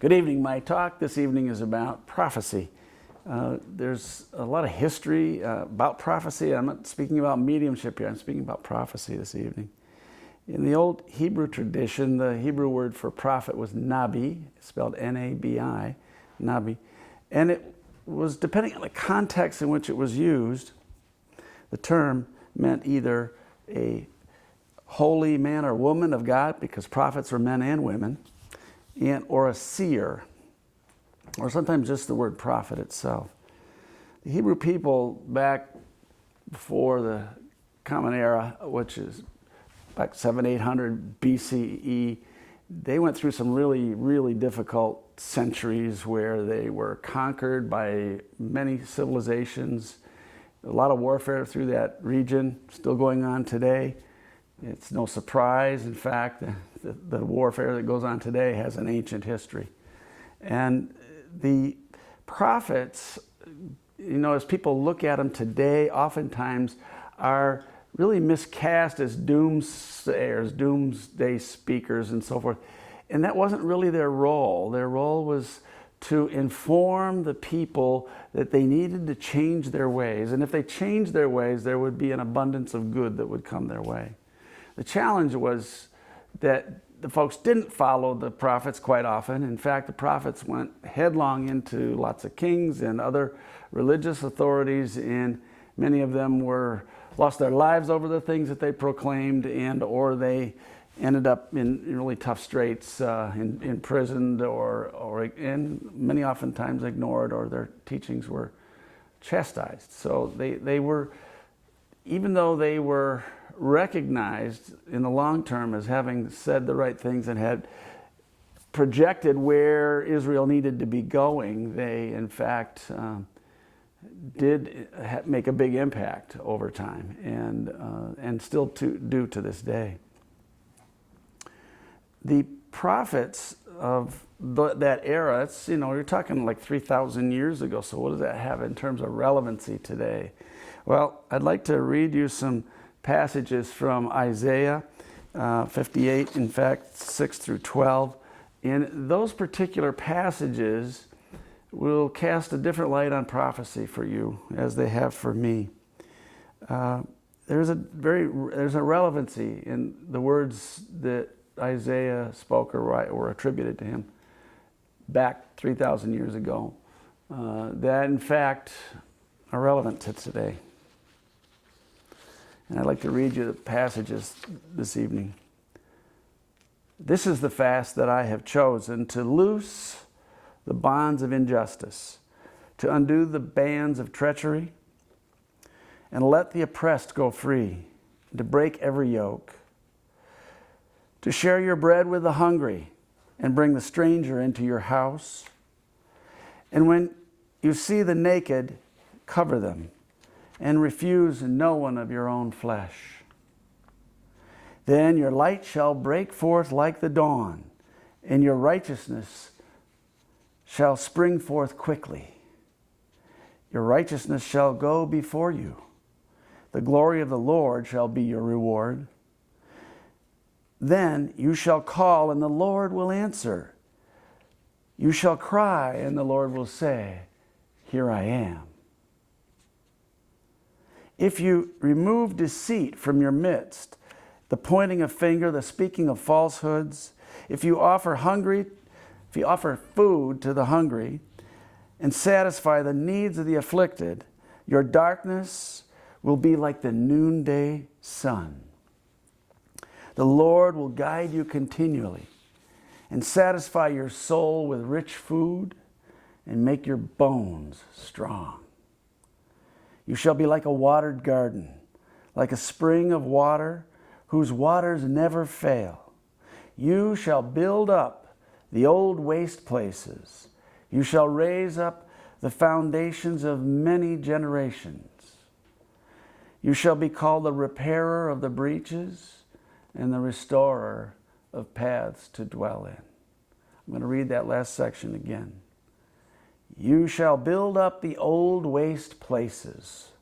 Good evening. My talk this evening is about prophecy. There's a lot of history about prophecy. I'm not speaking about mediumship here. I'm speaking about prophecy this evening. In the old Hebrew tradition, the Hebrew word for prophet was nabi, spelled N-A-B-I, nabi. And it was, depending on the context in which it was used, the term meant either a holy man or woman of God, because prophets were men and women, or a seer, or sometimes just the word prophet itself. The Hebrew people back before the Common Era, which is back 700-800 BCE, they went through some really, really difficult centuries where they were conquered by many civilizations. A lot of warfare through that region, still going on today. It's no surprise, in fact, the warfare that goes on today has an ancient history. And the prophets, as people look at them today, oftentimes are really miscast as doomsayers, doomsday speakers, and so forth. And that wasn't really their role. Their role was to inform the people that they needed to change their ways. And if they changed their ways, there would be an abundance of good that would come their way. The challenge was that the folks didn't follow the prophets quite often. In fact, the prophets went headlong into lots of kings and other religious authorities, and many of them lost their lives over the things that they proclaimed, or they ended up in really tough straits, imprisoned, and many oftentimes ignored, or their teachings were chastised. So they were, even though they were recognized in the long term as having said the right things and had projected where Israel needed to be going, they in fact did make a big impact over time, and still do to this day. The prophets of that era, you're talking like 3,000 years ago, so what does that have in terms of relevancy today? Well, I'd like to read you some passages from Isaiah 58, in fact, 6 through 12. And those particular passages will cast a different light on prophecy for you, as they have for me. There's a relevancy in the words that Isaiah spoke or were attributed to him back 3,000 years ago, that in fact are relevant to today. And I'd like to read you the passages this evening. This is the fast that I have chosen, to loose the bonds of injustice, to undo the bands of treachery, and let the oppressed go free, to break every yoke, to share your bread with the hungry, and bring the stranger into your house. And when you see the naked, cover them, and refuse no one of your own flesh. Then your light shall break forth like the dawn, and your righteousness shall spring forth quickly. Your righteousness shall go before you. The glory of the Lord shall be your reward. Then you shall call, and the Lord will answer. You shall cry, and the Lord will say, Here I am. If you remove deceit from your midst, the pointing of finger, the speaking of falsehoods, if you offer food to the hungry and satisfy the needs of the afflicted, your darkness will be like the noonday sun. The Lord will guide you continually and satisfy your soul with rich food and make your bones strong. You shall be like a watered garden, like a spring of water whose waters never fail. You shall build up the old waste places. You shall raise up the foundations of many generations. You shall be called the repairer of the breaches and the restorer of paths to dwell in. I'm going to read that last section again. You shall build up the old waste places.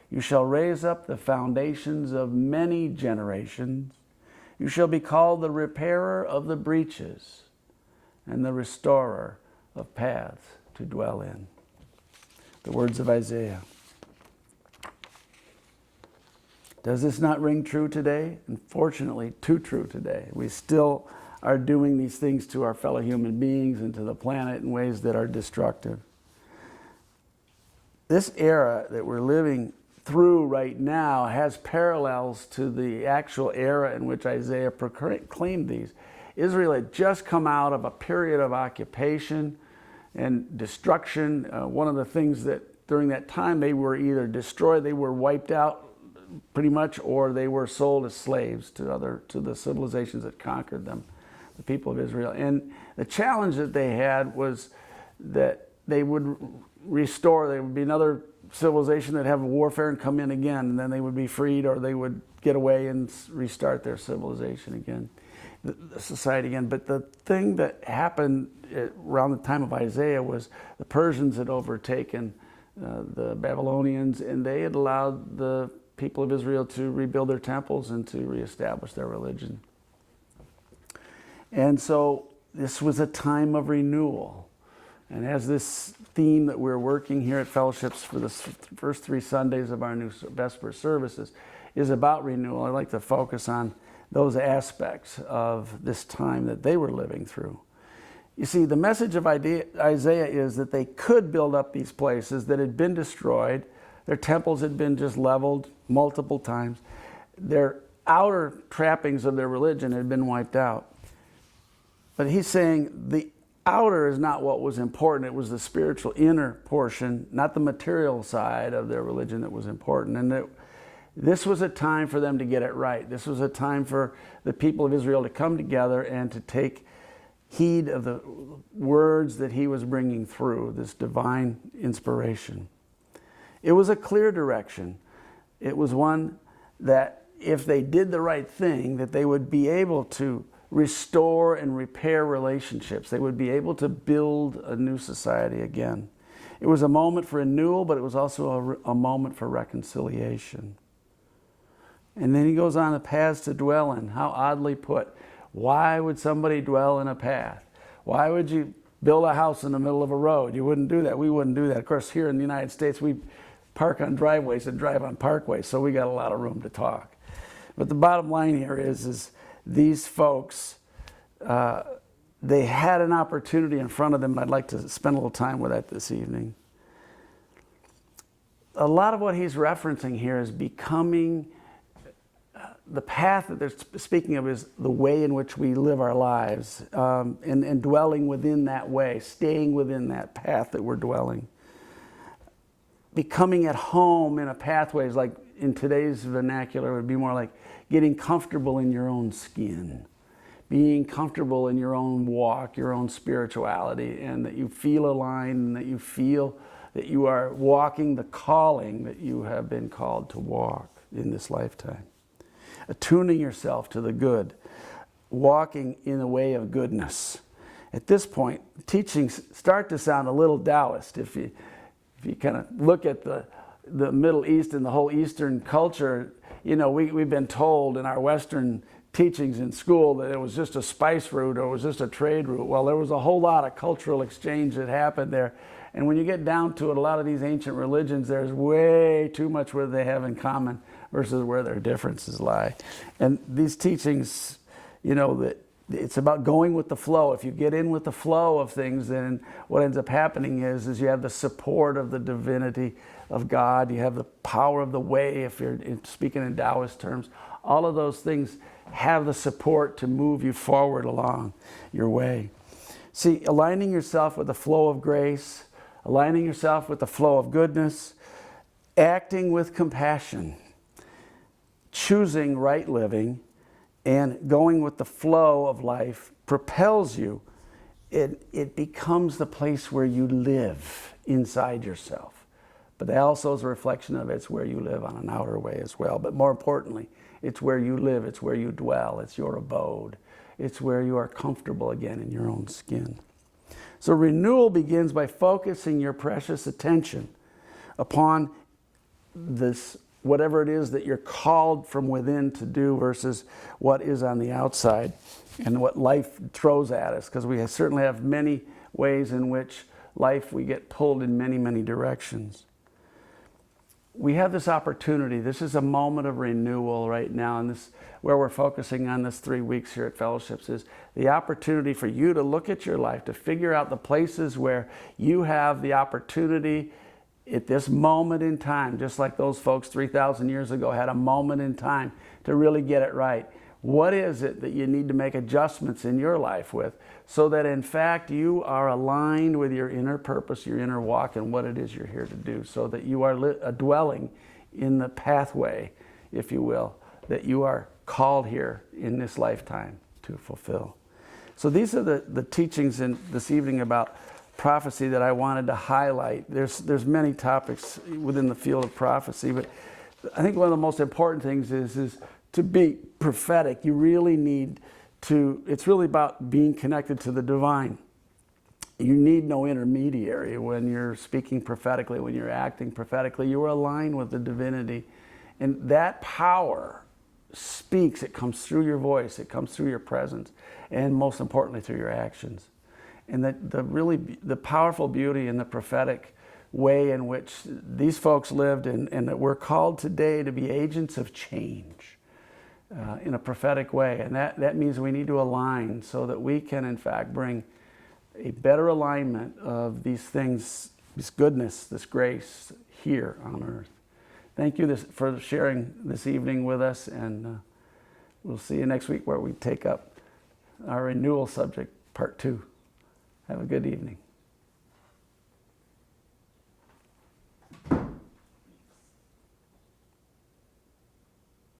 You shall raise up the foundations of many generations. You shall be called the repairer of the breaches and the restorer of paths to dwell in. The words of Isaiah. Does this not ring true today? Unfortunately, too true today. We still are doing these things to our fellow human beings and to the planet in ways that are destructive. This era that we're living through right now has parallels to the actual era in which Isaiah proclaimed these. Israel had just come out of a period of occupation and destruction. One of the things that during that time they were either destroyed, they were wiped out pretty much, or they were sold as slaves to the civilizations that conquered them, the people of Israel. And the challenge that they had was that they would restore, there would be another civilization that have warfare and come in again, and then they would be freed, or they would get away and restart their civilization again, the society again. But the thing that happened around the time of Isaiah was the Persians had overtaken the Babylonians, and they had allowed the people of Israel to rebuild their temples and to reestablish their religion. And so this was a time of renewal. And as this theme that we're working here at Fellowships for the first 3 Sundays of our new Vesper services is about renewal, I'd like to focus on those aspects of this time that they were living through. You see, the message of Isaiah is that they could build up these places that had been destroyed. Their temples had been just leveled multiple times. Their outer trappings of their religion had been wiped out. But he's saying the outer is not what was important. It was the spiritual inner portion, not the material side of their religion that was important. And that this was a time for them to get it right. This was a time for the people of Israel to come together and to take heed of the words that he was bringing through, this divine inspiration. It was a clear direction. It was one that if they did the right thing, that they would be able to restore and repair relationships. They would be able to build a new society again. It was a moment for renewal, but it was also a moment for reconciliation. And then he goes on the paths to dwell in. How oddly put. Why would somebody dwell in a path? Why would you build a house in the middle of a road? You wouldn't do that. We wouldn't do that. Of course, here in the United States, we park on driveways and drive on parkways, so we got a lot of room to talk. But the bottom line here is these folks, they had an opportunity in front of them, and I'd like to spend a little time with that this evening. A lot of what he's referencing here is becoming the path that they're speaking of is the way in which we live our lives, and dwelling within that way, staying within that path that we're dwelling. Becoming at home in a pathway is like, in today's vernacular, would be more like getting comfortable in your own skin, being comfortable in your own walk, your own spirituality, and that you feel aligned and that you feel that you are walking the calling that you have been called to walk in this lifetime. Attuning yourself to the good, walking in the way of goodness. At this point, teachings start to sound a little Taoist. If you kind of look at the Middle East and the whole Eastern culture, you know, we've been told in our Western teachings in school that it was just a spice route or it was just a trade route. Well, there was a whole lot of cultural exchange that happened there. And when you get down to it, a lot of these ancient religions, there's way too much what they have in common versus where their differences lie. And these teachings, you know, that it's about going with the flow. If you get in with the flow of things, then what ends up happening is you have the support of the divinity of God. You have the power of the way, if you're speaking in Taoist terms. All of those things have the support to move you forward along your way. See, aligning yourself with the flow of grace, aligning yourself with the flow of goodness, acting with compassion, choosing right living, and going with the flow of life propels you. It becomes the place where you live inside yourself. But that also is a reflection of it's where you live on an outer way as well. But more importantly, it's where you live, it's where you dwell, it's your abode. It's where you are comfortable again in your own skin. So renewal begins by focusing your precious attention upon this, whatever it is that you're called from within to do versus what is on the outside. and what life throws at us, because we certainly have many ways in which life we get pulled in many, many directions. We have this opportunity. This is a moment of renewal right now, and this where we're focusing on this 3 weeks here at Fellowships is the opportunity for you to look at your life, to figure out the places where you have the opportunity at this moment in time, just like those folks 3,000 years ago had a moment in time to really get it right. What is it that you need to make adjustments in your life with so that in fact you are aligned with your inner purpose, your inner walk, and what it is you're here to do, so that you are dwelling in the pathway, if you will, that you are called here in this lifetime to fulfill. So these are the teachings in this evening about prophecy that I wanted to highlight. There's many topics within the field of prophecy, but I think one of the most important things is to be prophetic. You really need to, it's really about being connected to the divine. You need no intermediary when you're speaking prophetically, when you're acting prophetically. You are aligned with the divinity. And that power speaks. It comes through your voice. It comes through your presence. And most importantly, through your actions. And the powerful beauty in the prophetic way in which these folks lived, and that we're called today to be agents of change in a prophetic way. And that means we need to align so that we can, in fact, bring a better alignment of these things, this goodness, this grace here on earth. Thank you for sharing this evening with us, and we'll see you next week where we take up our renewal subject, part 2. Have a good evening.